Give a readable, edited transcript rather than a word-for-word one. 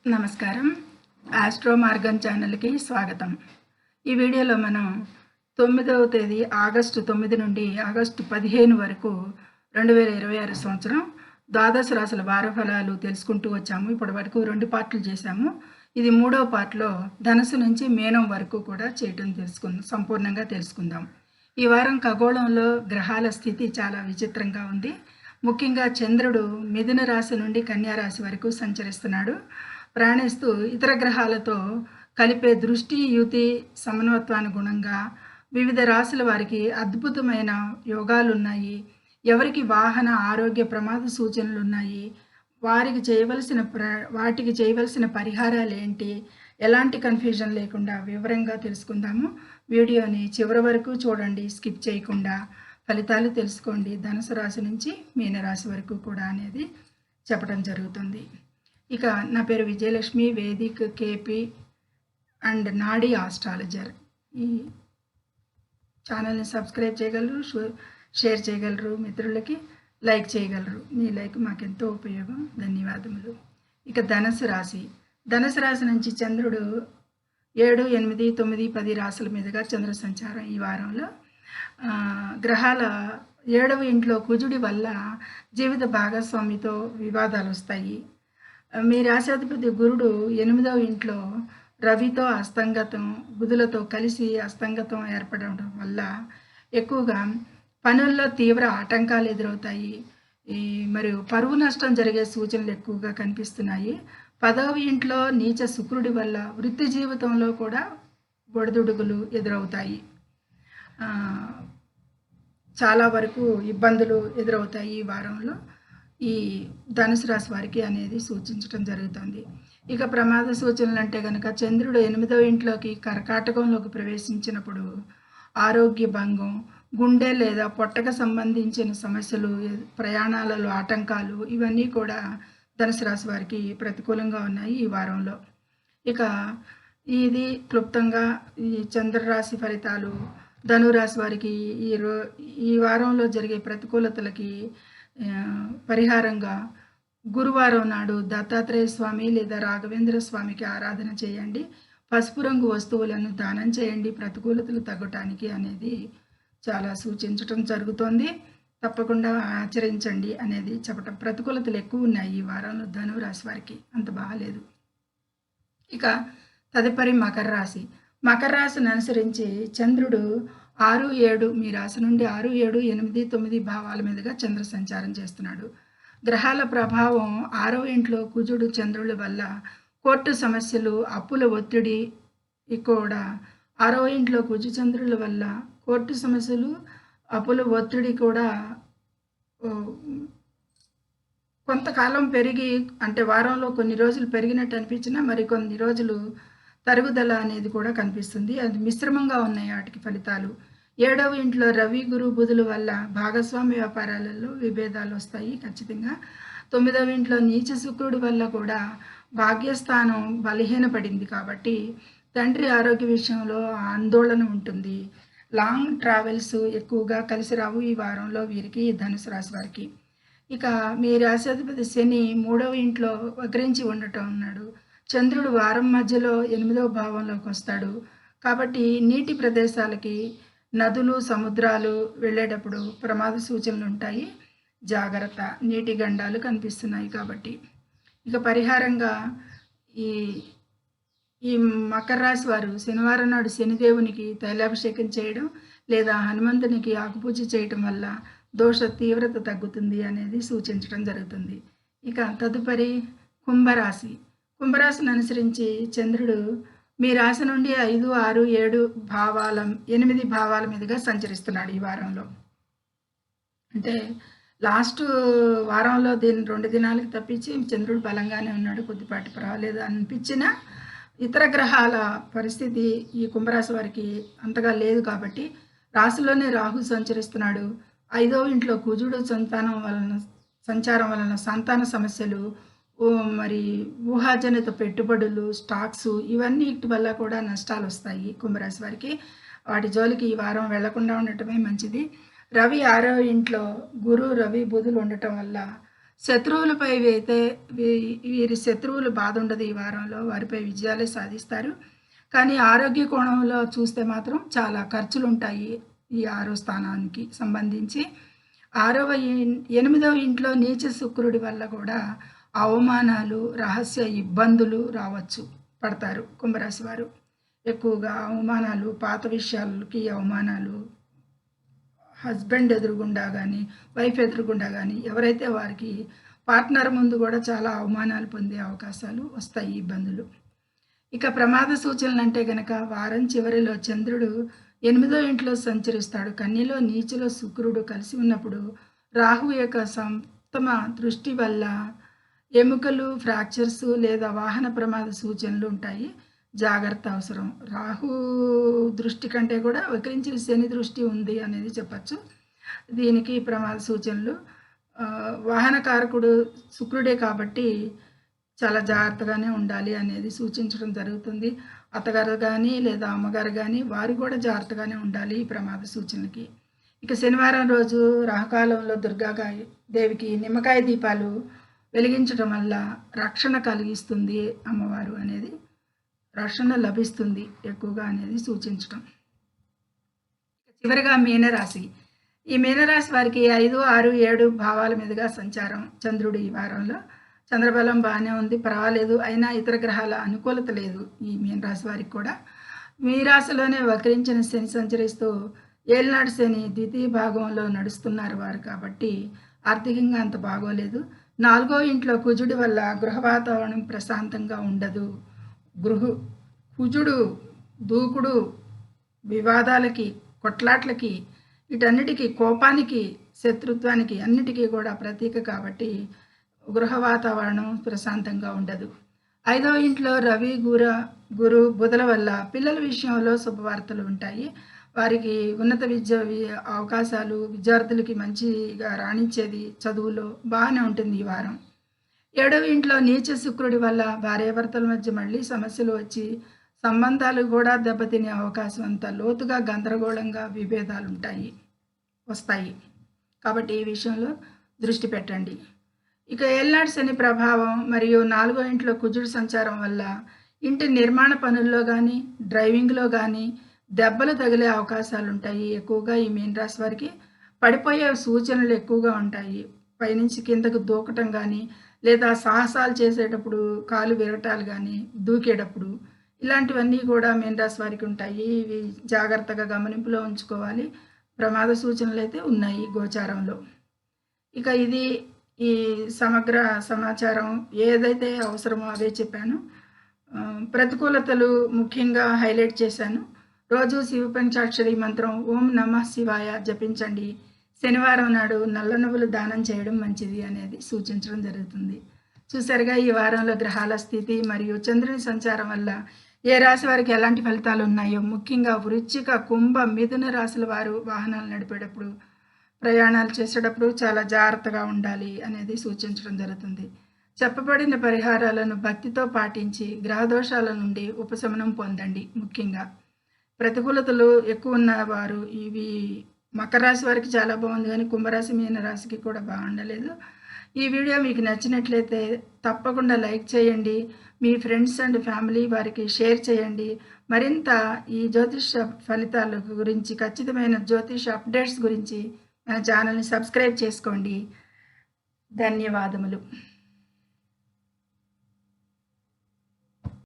నమస్కారం. ఆస్ట్రో మార్గం ఛానల్‌కి స్వాగతం. ఈ వీడియోలో మనం 9వ తేదీ ఆగస్టు 9 నుండి ఆగస్టు 15 వరకు 2026 సంవత్సరం ద్వాదశ రాశుల వార ఫలాలు తెలుసుకుంటూ వచ్చాము. ఇప్పటివరకు 2 పార్టులు చేశాము. ఇది 3వ పార్ట్‌లో ధనుసు నుంచి మీనం వరకు కూడా సంపూర్ణంగా తెలుసుకుందాం. ఈ వారం ఖగోళంలో గ్రహాల స్థితి చాలా విచిత్రంగా ఉంది. ముఖ్యంగా చంద్రుడు మిథున రాశి నుండి కన్యా రాశి వరకు సంచరిస్తున్నాడు. ప్రయాణిస్తూ ఇతర గ్రహాలతో కలిపే దృష్టి యుతి సమన్వత్వానుగుణంగా వివిధ రాశుల వారికి అద్భుతమైన యోగాలు ఉన్నాయి. ఎవరికి వాహన ఆరోగ్య ప్రమాద సూచనలు ఉన్నాయి, వాటికి చేయవలసిన పరిహారాలు ఏంటి, ఎలాంటి కన్ఫ్యూజన్ లేకుండా వివరంగా తెలుసుకుందాము. వీడియోని చివరి వరకు చూడండి, స్కిప్ చేయకుండా. ఫలితాలు తెలుసుకోండి. ధనుసు రాశి నుంచి మీనరాశి వరకు కూడా అనేది చెప్పడం జరుగుతుంది. ఇక నా పేరు విజయలక్ష్మి, వేదిక్ కేపీ అండ్ నాడీ ఆస్ట్రాలజర్. ఈ ఛానల్ని సబ్స్క్రైబ్ చేయగలరు, షేర్ చేయగలరు, మిత్రులకి లైక్ చేయగలరు. మీ లైక్ మాకెంతో ఉపయోగం. ధన్యవాదములు. ఇక ధనుసు రాశి నుంచి చంద్రుడు 7, 8, 9, 10 రాశుల మీదుగా చంద్ర సంచారం ఈ వారంలో. గ్రహాల 7వ ఇంట్లో కుజుడి వల్ల జీవిత భాగస్వామితో వివాదాలు వస్తాయి. మీ రాశాధిపతి గురుడు 8వ ఇంట్లో రవితో అస్తంగతం, బుధులతో కలిసి అస్తంగతం ఏర్పడడం వల్ల ఎక్కువగా పనుల్లో తీవ్ర ఆటంకాలు ఎదురవుతాయి. మరియు పరువు నష్టం జరిగే సూచనలు ఎక్కువగా కనిపిస్తున్నాయి. 10వ ఇంట్లో నీచ శుక్రుడి వల్ల వృత్తి జీవితంలో కూడా ఒడిదుడుకులు ఎదురవుతాయి. చాలా వరకు ఇబ్బందులు ఎదురవుతాయి ఈ వారంలో ఈ ధనుసు రాశి వారికి అనేది సూచించడం జరుగుతుంది. ఇక ప్రమాద సూచనలు అంటే కనుక చంద్రుడు 8వ ఇంట్లోకి కర్కాటకంలోకి ప్రవేశించినప్పుడు ఆరోగ్య భంగం, గుండె లేదా పొట్టకు సంబంధించిన సమస్యలు, ప్రయాణాలలో ఆటంకాలు ఇవన్నీ కూడా ధనుసు రాశి వారికి ప్రతికూలంగా ఉన్నాయి ఈ వారంలో. ఇక ఇది క్లుప్తంగా ఈ చంద్రరాశి ఫలితాలు. ధనురాశి వారికి ఈ వారంలో జరిగే ప్రతికూలతలకి పరిహారంగా గురువారం నాడు దత్తాత్రేయ స్వామి లేదా రాఘవేంద్ర స్వామికి ఆరాధన చేయండి. పసుపు రంగు వస్తువులను దానం చేయండి ప్రతికూలతలు తగ్గటానికి అనేది చాలా సూచించటం జరుగుతోంది. తప్పకుండా ఆచరించండి అనేది చెప్పటం. ప్రతికూలతలు ఎక్కువ ఉన్నాయి ఈ వారంలో ధనురాశి వారికి, అంత బాగాలేదు. ఇక తదుపరి మకర రాశిని అనుసరించి చంద్రుడు 6, 7 మీ రాశి నుండి 6, 7, 8, 9 భావాల మీదుగా చంద్ర సంచారం చేస్తున్నాడు. గ్రహాల ప్రభావం 6వ ఇంట్లో కుజుడు చంద్రుల వల్ల కోర్టు సమస్యలు, అప్పుల ఒత్తిడి కూడా 6వ ఇంట్లో కుజు చంద్రుల వల్ల కోర్టు సమస్యలు, అప్పుల ఒత్తిడి కూడా కొంతకాలం పెరిగి, అంటే వారంలో కొన్ని రోజులు పెరిగినట్టు అనిపించినా మరి కొన్ని రోజులు తరుగుదల అనేది కూడా కనిపిస్తుంది. అది మిశ్రమంగా ఉన్నాయి వాటికి ఫలితాలు. 7వ ఇంట్లో రవి, గురు, బుధుల వల్ల భాగస్వామ్య వ్యాపారాలలో విభేదాలు వస్తాయి ఖచ్చితంగా. 9వ ఇంట్లో నీచ శుక్రుడి వల్ల కూడా భాగ్యస్థానం బలహీనపడింది కాబట్టి తండ్రి ఆరోగ్య విషయంలో ఆందోళన ఉంటుంది. లాంగ్ ట్రావెల్స్ ఎక్కువగా కలిసి రావు ఈ వారంలో వీరికి, ధనుసు రాశి వారికి. ఇక మీ రాశాధిపతి శని 3వ ఇంట్లో వక్రించి ఉండటం ఉన్నాడు. చంద్రుడు వారం మధ్యలో 8వ భావంలోకి వస్తాడు కాబట్టి నీటి ప్రదేశాలకి, నదులు, సముద్రాలు వెళ్ళేటప్పుడు ప్రమాద సూచనలు ఉంటాయి. జాగ్రత్త. నీటి గండాలు కనిపిస్తున్నాయి కాబట్టి. ఇక పరిహారంగా ఈ మకర రాశి వారు శనివారం నాడు శనిదేవునికి తైలాభిషేకం చేయడం లేదా హనుమంతునికి ఆకుపూజ చేయటం వల్ల దోష తీవ్రత తగ్గుతుంది అనేది సూచించడం జరుగుతుంది. ఇక తదుపరి కుంభరాశిని అనుసరించి చంద్రుడు మీ రాశి నుండి 5, 6, 7 8 భావాల మీదుగా సంచరిస్తున్నాడు ఈ వారంలో. అంటే లాస్ట్ వారంలో 2 దినాలకి తప్పించి చంద్రుడు బలంగానే ఉన్నాడు. కొద్దిపాటి పర్వాలేదు అనిపించినా ఇతర గ్రహాల పరిస్థితి ఈ కుంభరాశి వారికి అంతగా లేదు కాబట్టి రాశిలోనే రాహు సంచరిస్తున్నాడు. 5వ ఇంట్లో కుజుడు సంచారం వలన సంతాన సమస్యలు, మరి ఊహాజనిత పెట్టుబడులు, స్టాక్స్ ఇవన్నీ వల్ల కూడా నష్టాలు వస్తాయి కుంభరాశి వారికి. వాటి జోలికి ఈ వారం వెళ్లకుండా ఉండటమే మంచిది. రవి 6వ ఇంట్లో గురు, రవి, బుధులు ఉండటం వల్ల శత్రువులపై అయితే వీరి శత్రువులు బాధ ఉండదు ఈ వారంలో. వారిపై విజయాలే సాధిస్తారు. కానీ ఆరోగ్య కోణంలో చూస్తే మాత్రం చాలా ఖర్చులుంటాయి ఈ 6వ స్థానానికి సంబంధించి. 8వ ఇంట్లో నీచ శుక్రుడి వల్ల కూడా అవమానాలు, రహస్య ఇబ్బందులు పడతారు కుంభరాశి వారు. ఎక్కువగా అవమానాలు, పాత విషయాలకి అవమానాలు, హస్బెండ్ ఎదురుగుండా కానీ, వైఫ్ ఎదురుగుండా కానీ, ఎవరైతే వారికి పార్ట్నర్ ముందు కూడా చాలా అవమానాలు పొందే అవకాశాలు వస్తాయి, ఇబ్బందులు. ఇక ప్రమాద సూచనలు అంటే గనక వారం చివరిలో చంద్రుడు 8వ ఇంట్లో సంచరిస్తాడు. కన్యలో నీచలో శుక్రుడు కలిసి ఉన్నప్పుడు రాహు యొక్క సప్తమ దృష్టి వల్ల ఎముకలు, ఫ్రాక్చర్స్ లేదా వాహన ప్రమాద సూచనలు ఉంటాయి. జాగ్రత్త అవసరం. రాహు దృష్టి కంటే కూడా వక్రించిన శని దృష్టి ఉంది అనేది చెప్పచ్చు. దీనికి ప్రమాద సూచనలు. వాహనకారకుడు శుక్రుడే కాబట్టి చాలా జాగ్రత్తగానే ఉండాలి అనేది సూచించడం జరుగుతుంది. అత్తగారు కానీ లేదా అమ్మగారు కానీ వారు కూడా జాగ్రత్తగానే ఉండాలి ఈ ప్రమాద సూచనలకి. ఇక శనివారం రోజు రాహుకాలంలో దుర్గాదేవికి నిమ్మకాయ దీపాలు వెలిగించడం వల్ల రక్షణ కలిగిస్తుంది అమ్మవారు అనేది, రక్షణ లభిస్తుంది ఎక్కువగా అనేది సూచించటం. చివరిగా మీనరాశి. ఈ మీనరాశి వారికి 5, 6, 7 భావాల మీదుగా సంచారం చంద్రుడు ఈ వారంలో. చంద్రబలం బాగానే ఉంది, పర్వాలేదు. అయినా ఇతర గ్రహాల అనుకూలత లేదు ఈ మీనరాశి వారికి కూడా. మీ రాశిలోనే వక్రించిన శని సంచరిస్తూ ఏలినాటి శని ద్వితీయ భాగంలో నడుస్తున్నారు వారు కాబట్టి ఆర్థికంగా అంత బాగోలేదు. 4వ ఇంట్లో కుజుడి వల్ల గృహ వాతావరణం ప్రశాంతంగా ఉండదు. కుజుడు దూకుడు, వివాదాలకి, కొట్లాట్లకి, వీటన్నిటికీ, కోపానికి, శత్రుత్వానికి అన్నిటికీ కూడా ప్రతీక కాబట్టి గృహ వాతావరణం ప్రశాంతంగా ఉండదు. 5వ ఇంట్లో రవి, గురు, బుధల వల్ల పిల్లల విషయంలో శుభవార్తలు ఉంటాయి. వారికి ఉన్నత విద్య అవకాశాలు, విద్యార్థులకి మంచిగా రాణించేది చదువులో బాగానే ఉంటుంది ఈ వారం. 7వ ఇంట్లో నీచ శుక్రుడి వల్ల భార్యాభర్తల మధ్య మళ్ళీ సమస్యలు వచ్చి సంబంధాలు కూడా దెబ్బతినే అవకాశం, అంత లోతుగా గందరగోళంగా విభేదాలు వస్తాయి. కాబట్టి ఈ విషయంలో దృష్టి పెట్టండి. ఇక ఏలినాటి శని ప్రభావం మరియు 4వ ఇంట్లో కుజుడు సంచారం వల్ల ఇంటి నిర్మాణ పనుల్లో కానీ, డ్రైవింగ్లో కానీ దెబ్బలు తగిలే అవకాశాలు ఉంటాయి. ఎక్కువగా ఈ మీనరాశి వారికి పడిపోయే సూచనలు ఎక్కువగా ఉంటాయి. పైనుంచి కిందకు దూకటం కానీ, లేదా సాహసాలు చేసేటప్పుడు కాలు విరగటాలు కానీ, దూకేటప్పుడు, ఇలాంటివన్నీ కూడా మీనరాశి వారికి ఉంటాయి. ఇవి జాగ్రత్తగా గమనింపులో ఉంచుకోవాలి. ప్రమాద సూచనలు అయితే ఉన్నాయి గోచారంలో. ఇక ఇది ఈ సమగ్ర సమాచారం. ఏదైతే అవసరమో అవే చెప్పాను. ప్రతికూలతలు ముఖ్యంగా హైలైట్ చేశాను. రోజు శివ పంచాక్షరి మంత్రం ఓం నమః శివాయ జపించండి. శనివారం నాడు నల్ల నువ్వులు దానం చేయడం మంచిది అనేది సూచించడం జరుగుతుంది. చూసారుగా ఈ వారంలో గ్రహాల స్థితి మరియు చంద్రుని సంచారం వల్ల ఏ రాశి వారికి ఎలాంటి ఫలితాలు ఉన్నాయో, ముఖ్యంగా వృశ్చిక, కుంభ, మిథున రాశుల వారు వాహనాలు నడిపేటప్పుడు, ప్రయాణాలు చేసేటప్పుడు చాలా జాగ్రత్తగా ఉండాలి అనేది సూచించడం జరుగుతుంది. చెప్పబడిన పరిహారాలను భక్తితో పాటించి గ్రహదోషాల నుండి ఉపశమనం పొందండి. ముఖ్యంగా ప్రతికూలతలు ఎక్కువ ఉన్నవారు, ఇవి మకర రాశి వారికి చాలా బాగుంది కానీ కుంభరాశి, మీన రాశికి కూడా బాగుండలేదు. ఈ వీడియో మీకు నచ్చినట్లయితే తప్పకుండా లైక్ చేయండి. మీ ఫ్రెండ్స్ అండ్ ఫ్యామిలీ వారికి షేర్ చేయండి. మరింత ఈ జ్యోతిష ఫలితాల గురించి, ఖచ్చితమైన జ్యోతిష అప్డేట్స్ గురించి మన ఛానల్ని సబ్స్క్రైబ్ చేసుకోండి. ధన్యవాదములు.